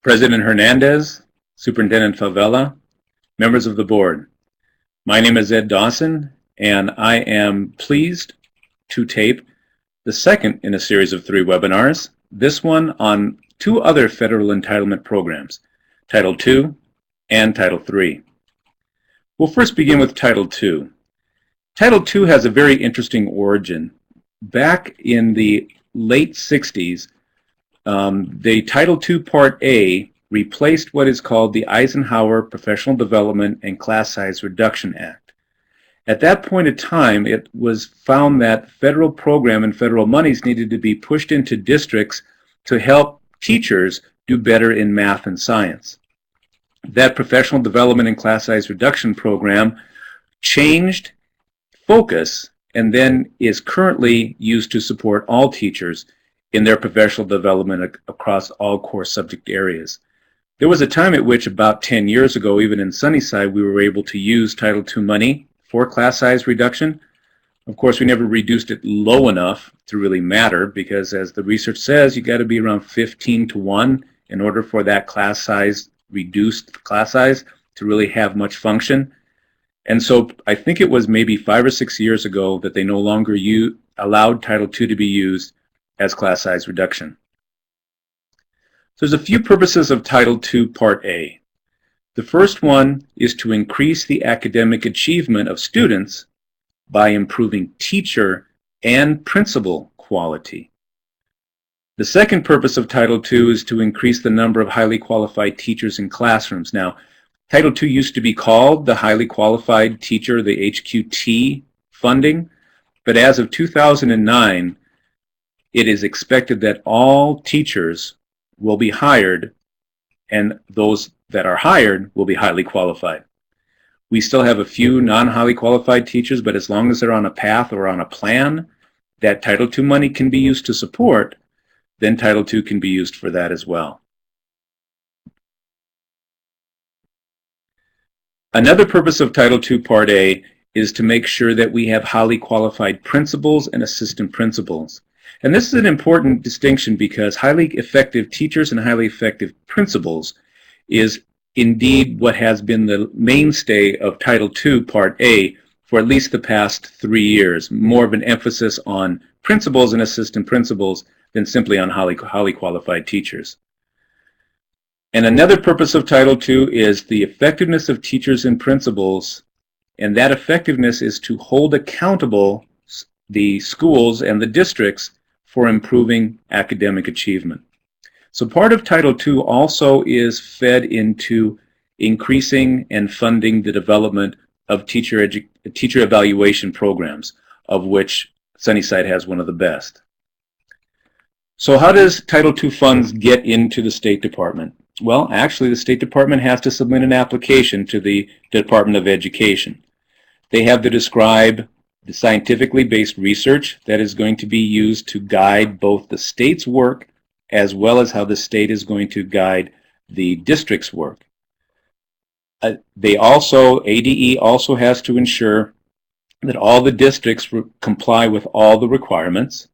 President Hernandez, Superintendent Favela, members of the board. My name is Ed Dawson, and I am pleased to tape the second in a series of 3 webinars, this one on 2 other federal entitlement programs, Title II and Title III. We'll first begin with Title II. Title II has a very interesting origin. Back in the late 60s, the Title II Part A replaced what is called the Eisenhower Professional Development and Class Size Reduction Act. At that point in time, it was found that federal program and federal monies needed to be pushed into districts to help teachers do better in math and science. That Professional Development and Class Size Reduction program changed focus and then is currently used to support all teachers in their professional development across all core subject areas. There was a time at which about 10 years ago, even in Sunnyside, we were able to use Title II money for class size reduction. Of course, we never reduced it low enough to really matter because, as the research says, you got to be around 15-to-1 in order for that class size, reduced class size, to really have much function. And so I think it was maybe 5 or 6 years ago that they no longer allowed Title II to be used as class size reduction. So there's a few purposes of Title II Part A. The first one is to increase the academic achievement of students by improving teacher and principal quality. The second purpose of Title II is to increase the number of highly qualified teachers in classrooms. Now, Title II used to be called the Highly Qualified Teacher, the HQT funding, but as of 2009, it is expected that all teachers will be hired, and those that are hired will be highly qualified. We still have a few non-highly qualified teachers, but as long as they're on a path or on a plan that Title II money can be used to support, then Title II can be used for that as well. Another purpose of Title II Part A is to make sure that we have highly qualified principals and assistant principals. And this is an important distinction because highly effective teachers and highly effective principals is indeed what has been the mainstay of Title II Part A for at least the past 3 years, more of an emphasis on principals and assistant principals than simply on highly qualified teachers. And another purpose of Title II is the effectiveness of teachers and principals, and that effectiveness is to hold accountable the schools and the districts for improving academic achievement. So part of Title II also is fed into increasing and funding the development of teacher evaluation programs, of which Sunnyside has one of the best. So how does Title II funds get into the State Department? Well, actually, the State Department has to submit an application to the Department of Education. They have to describe the scientifically based research that is going to be used to guide both the state's work as well as how the state is going to guide the district's work. ADE also has to ensure that all the districts comply with all the requirements.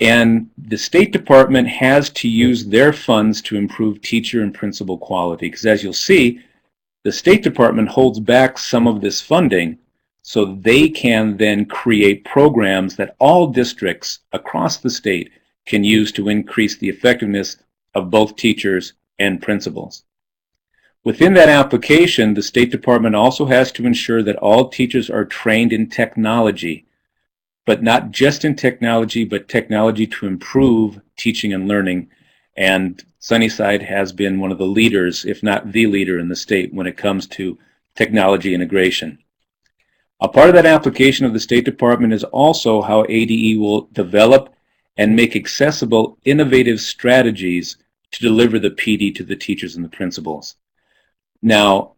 And the State Department has to use their funds to improve teacher and principal quality, because as you'll see, the State Department holds back some of this funding so they can then create programs that all districts across the state can use to increase the effectiveness of both teachers and principals. Within that application, the State Department also has to ensure that all teachers are trained in technology, but not just in technology, but technology to improve teaching and learning. And Sunnyside has been one of the leaders, if not the leader in the state when it comes to technology integration. A part of that application of the State Department is also how ADE will develop and make accessible innovative strategies to deliver the PD to the teachers and the principals. Now,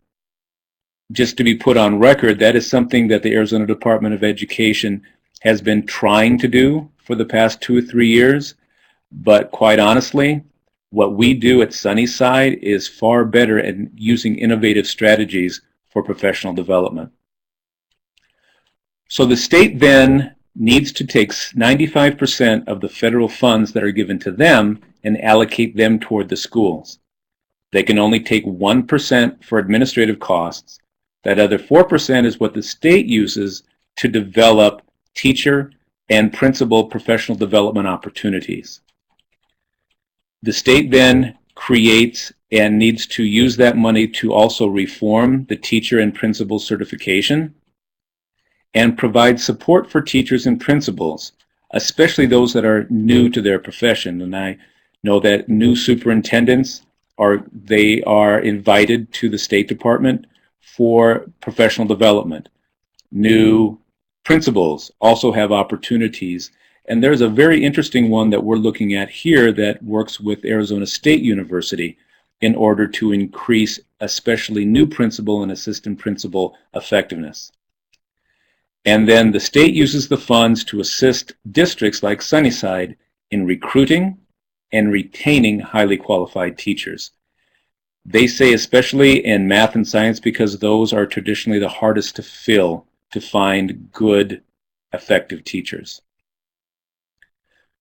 just to be put on record, that is something that the Arizona Department of Education has been trying to do for the past 2 or 3 years, but quite honestly, what we do at Sunnyside is far better at using innovative strategies for professional development. So the state then needs to take 95% of the federal funds that are given to them and allocate them toward the schools. They can only take 1% for administrative costs. That other 4% is what the state uses to develop teacher and principal professional development opportunities. The state then creates and needs to use that money to also reform the teacher and principal certification and provide support for teachers and principals, especially those that are new to their profession. And I know that new superintendents are invited to the State Department for professional development. New principals also have opportunities. And there's a very interesting one that we're looking at here that works with Arizona State University in order to increase especially new principal and assistant principal effectiveness. And then the state uses the funds to assist districts like Sunnyside in recruiting and retaining highly qualified teachers. They say especially in math and science, because those are traditionally the hardest to fill, to find good, effective teachers.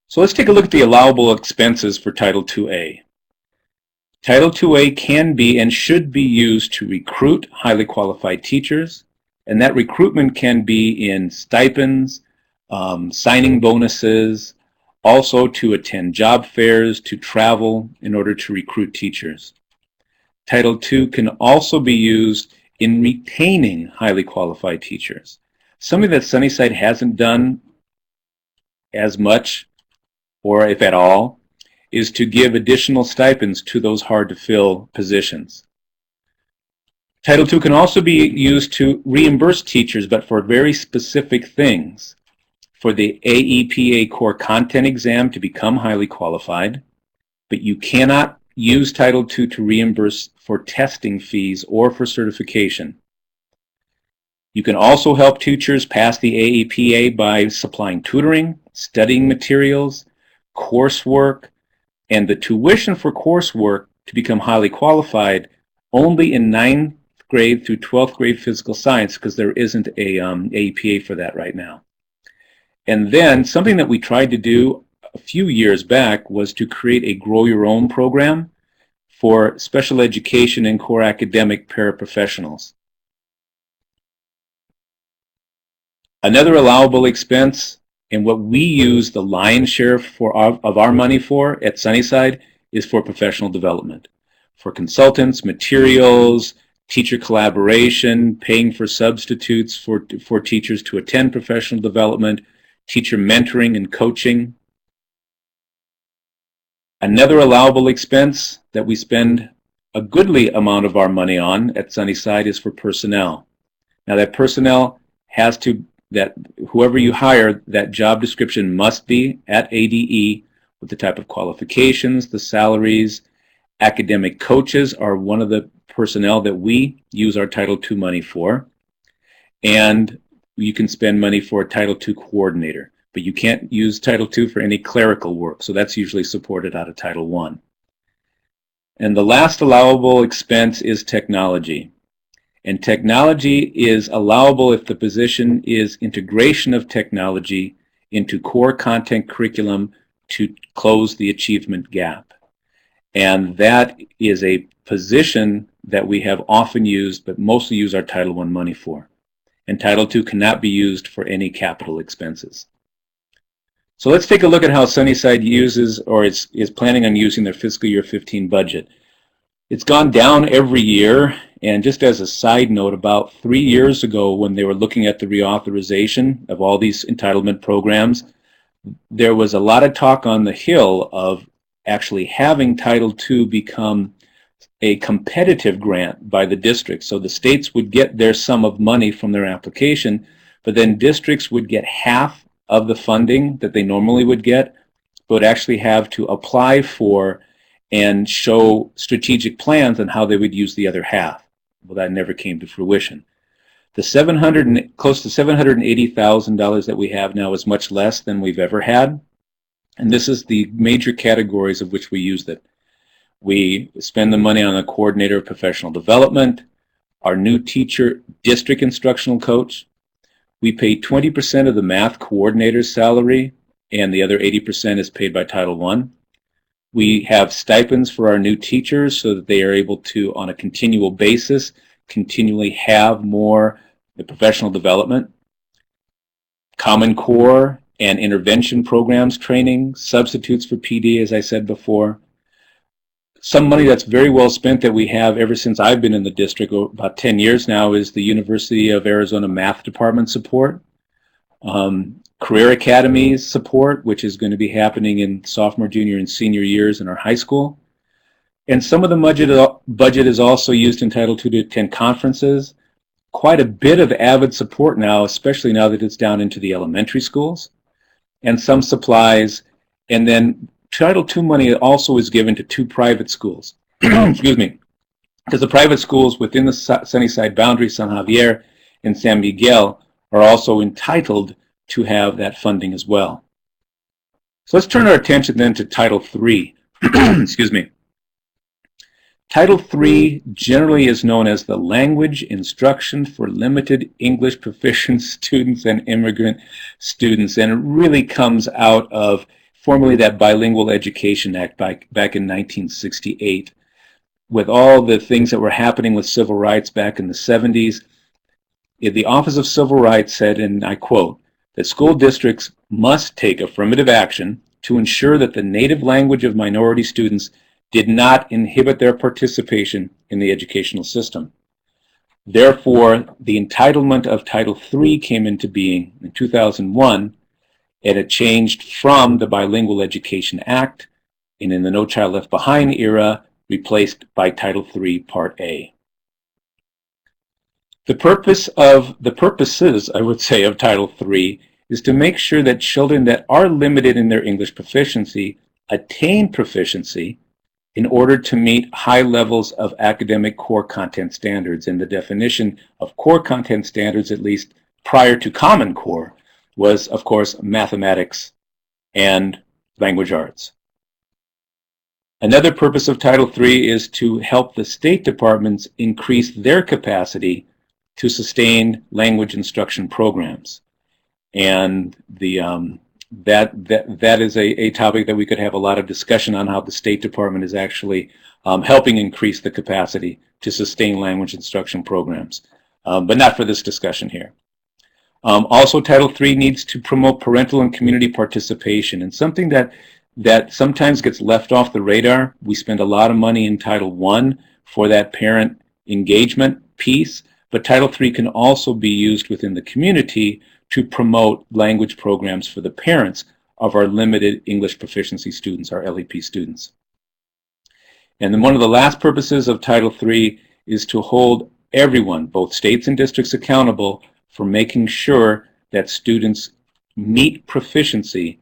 So let's take a look at the allowable expenses for Title IIA. Title IIA can be and should be used to recruit highly qualified teachers, and that recruitment can be in stipends, signing bonuses, also to attend job fairs, to travel in order to recruit teachers. Title II can also be used in retaining highly qualified teachers. Something that Sunnyside hasn't done as much, or if at all, is to give additional stipends to those hard-to-fill positions. Title II can also be used to reimburse teachers, but for very specific things. For the AEPA core content exam to become highly qualified, but you cannot use Title II to reimburse for testing fees or for certification. You can also help teachers pass the AEPA by supplying tutoring, studying materials, coursework, and the tuition for coursework to become highly qualified only in 9th grade through 12th grade physical science, because there isn't a AEPA for that right now. And then something that we tried to do a few years back was to create a Grow Your Own program for special education and core academic paraprofessionals. Another allowable expense, and what we use the lion's share of our money for at Sunnyside, is for professional development. For consultants, materials, teacher collaboration, paying for substitutes for teachers to attend professional development, teacher mentoring and coaching. Another allowable expense that we spend a goodly amount of our money on at Sunnyside is for personnel. Now that personnel has to, that whoever you hire, that job description must be at ADE with the type of qualifications, the salaries. Academic coaches are one of the personnel that we use our Title II money for. And you can spend money for a Title II coordinator, but you can't use Title II for any clerical work, so that's usually supported out of Title I. And the last allowable expense is technology. And technology is allowable if the position is integration of technology into core content curriculum to close the achievement gap. And that is a position that we have often used, but mostly use our Title I money for. And Title II cannot be used for any capital expenses. So let's take a look at how Sunnyside uses, or is planning on using, their fiscal year 15 budget. It's gone down every year, and just as a side note, about 3 years ago when they were looking at the reauthorization of all these entitlement programs, there was a lot of talk on the Hill of actually having Title II become a competitive grant by the districts. So the states would get their sum of money from their application, but then districts would get half of the funding that they normally would get, but would actually have to apply for and show strategic plans on how they would use the other half. Well, that never came to fruition. The close to $780,000 that we have now is much less than we've ever had, and this is the major categories of which we use it. We spend the money on a coordinator of professional development, our new teacher district instructional coach. We pay 20% of the math coordinator's salary, and the other 80% is paid by Title I. We have stipends for our new teachers so that they are able to, on a continual basis, continually have more professional development. Common Core and intervention programs training, substitutes for PD, as I said before. Some money that's very well spent that we have ever since I've been in the district, about 10 years now, is the University of Arizona Math Department support. Career Academies support, which is going to be happening in sophomore, junior, and senior years in our high school. And some of the budget is also used in Title II to attend conferences. Quite a bit of avid support now, especially now that it's down into the elementary schools, and some supplies. And then Title II money also is given to 2 private schools. Excuse me. Because the private schools within the Sunnyside boundary, San Javier and San Miguel, are also entitled to have that funding as well. So let's turn our attention then to Title III. Excuse me. Title III generally is known as the Language Instruction for Limited English Proficient Students and Immigrant Students, and it really comes out of formerly that Bilingual Education Act back in 1968. With all the things that were happening with civil rights back in the 70s, the Office of Civil Rights said, and I quote, that school districts must take affirmative action to ensure that the native language of minority students did not inhibit their participation in the educational system. Therefore, the entitlement of Title III came into being in 2001, and it changed from the Bilingual Education Act, and in the No Child Left Behind era, replaced by Title III Part A. The purposes, I would say, of Title III is to make sure that children that are limited in their English proficiency attain proficiency in order to meet high levels of academic core content standards. And the definition of core content standards, at least prior to Common Core, was, of course, mathematics and language arts. Another purpose of Title III is to help the state departments increase their capacity to sustain language instruction programs. And that is a topic that we could have a lot of discussion on, how the State Department is actually helping increase the capacity to sustain language instruction programs, but not for this discussion here. Also, Title III needs to promote parental and community participation, and something that sometimes gets left off the radar. We spend a lot of money in Title I for that parent engagement piece, but Title III can also be used within the community to promote language programs for the parents of our limited English proficiency students, our LEP students. And then one of the last purposes of Title III is to hold everyone, both states and districts, accountable for making sure that students meet proficiency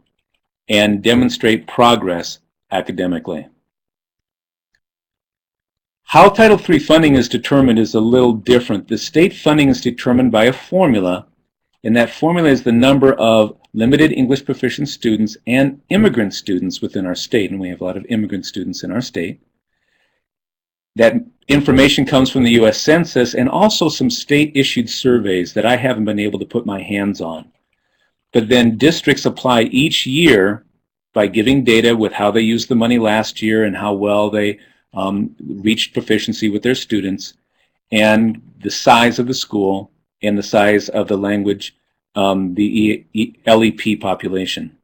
and demonstrate progress academically. How Title III funding is determined is a little different. The state funding is determined by a formula, and that formula is the number of limited English proficient students and immigrant students within our state, and we have a lot of immigrant students in our state. That information comes from the U.S. Census and also some state-issued surveys that I haven't been able to put my hands on. But then districts apply each year by giving data with how they used the money last year and how well they reached proficiency with their students, and the size of the school and the size of the language, the LEP population.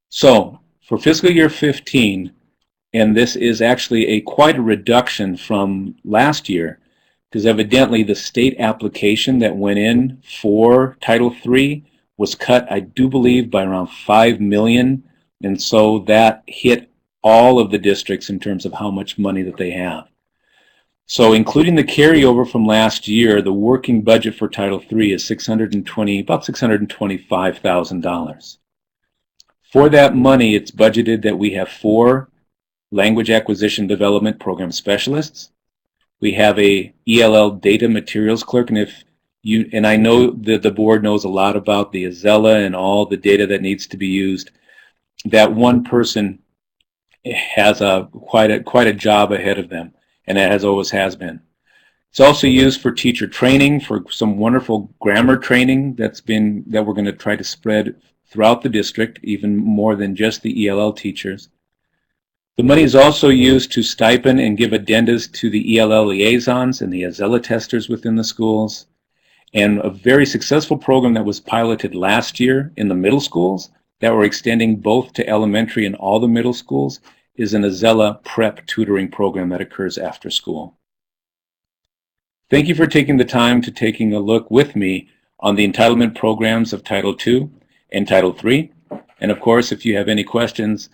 So for fiscal year 15, and this is actually quite a reduction from last year, because evidently the state application that went in for Title III was cut, I do believe, by around 5 million, and so that hit all of the districts in terms of how much money that they have. So including the carryover from last year, the working budget for Title III is about $625,000. For that money, it's budgeted that we have 4 language acquisition development program specialists. We have a ELL data materials clerk, and I know that the board knows a lot about the Azella and all the data that needs to be used. That one person has quite a job ahead of them, and it always has been. It's also used for teacher training, for some wonderful grammar training that we're going to try to spread throughout the district, even more than just the ELL teachers. The money is also used to stipend and give addendas to the ELL liaisons and the Azella testers within the schools. And a very successful program that was piloted last year in the middle schools that we're extending both to elementary and all the middle schools is an Azella prep tutoring program that occurs after school. Thank you for taking the time to taking a look with me on the entitlement programs of Title II and Title III. And of course, if you have any questions,